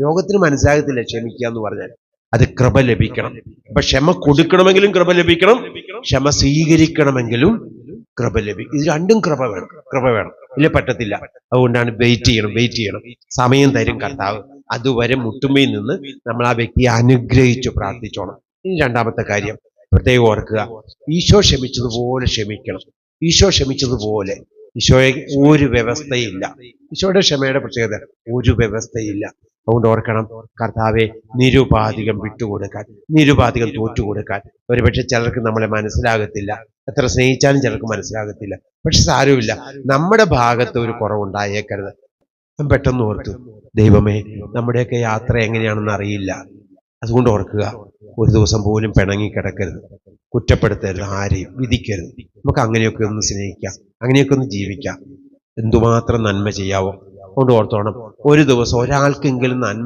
ലോകത്തിന് മനസ്സിലാകത്തില്ല ക്ഷമിക്കുക എന്ന് പറഞ്ഞാൽ. അത് കൃപ ലഭിക്കണം. അപ്പൊ ക്ഷമ കൊടുക്കണമെങ്കിലും കൃപ ലഭിക്കണം, ക്ഷമ സ്വീകരിക്കണമെങ്കിലും കൃപ ലഭിക്കും. ഇത് രണ്ടും കൃപ വേണം. ഇല്ല, പറ്റത്തില്ല. അതുകൊണ്ടാണ് വെയിറ്റ് ചെയ്യണം. സമയം തരും കർത്താവ്. അതുവരെ മുട്ടുമയിൽ നിന്ന് നമ്മൾ ആ വ്യക്തിയെ അനുഗ്രഹിച്ചു പ്രാർത്ഥിച്ചോണം. ഇനി രണ്ടാമത്തെ കാര്യം പ്രത്യേകം ഓർക്കുക, ഈശോ ക്ഷമിച്ചതുപോലെ ക്ഷമിക്കണം. ഈശോ ക്ഷമിച്ചതുപോലെ. ഈശോയെ ഒരു വ്യവസ്ഥയില്ല. ഈശോയുടെ ക്ഷമയുടെ പ്രത്യേകത ഒരു വ്യവസ്ഥയില്ല. അതുകൊണ്ട് ഓർക്കണം, കർത്താവെ നിരുപാധികം വിട്ടുകൊടുക്കാൻ, നിരുപാധികം തോറ്റുകൊടുക്കാൻ. ഒരുപക്ഷെ ചിലർക്ക് നമ്മളെ മനസ്സിലാകത്തില്ല, എത്ര സ്നേഹിച്ചാലും ചിലർക്ക് മനസ്സിലാകത്തില്ല. പക്ഷെ സാരമില്ല, നമ്മുടെ ഭാഗത്ത് ഒരു കുറവുണ്ടായേക്കരുത്. പെട്ടെന്ന് ഓർത്തു, ദൈവമേ, നമ്മുടെയൊക്കെ യാത്ര എങ്ങനെയാണെന്ന് അറിയില്ല. അതുകൊണ്ട് ഓർക്കുക, ഒരു ദിവസം പോലും പിണങ്ങിക്കിടക്കരുത്, കുറ്റപ്പെടുത്തരുത്, ആരെയും വിധിക്കരുത്. നമുക്ക് അങ്ങനെയൊക്കെ ഒന്ന് സ്നേഹിക്കാം, അങ്ങനെയൊക്കെ ഒന്ന് ജീവിക്കാം. എന്തുമാത്രം നന്മ ചെയ്യാവോ. അതുകൊണ്ട് ഓർത്തോണം, ഒരു ദിവസം ഒരാൾക്കെങ്കിലും നന്മ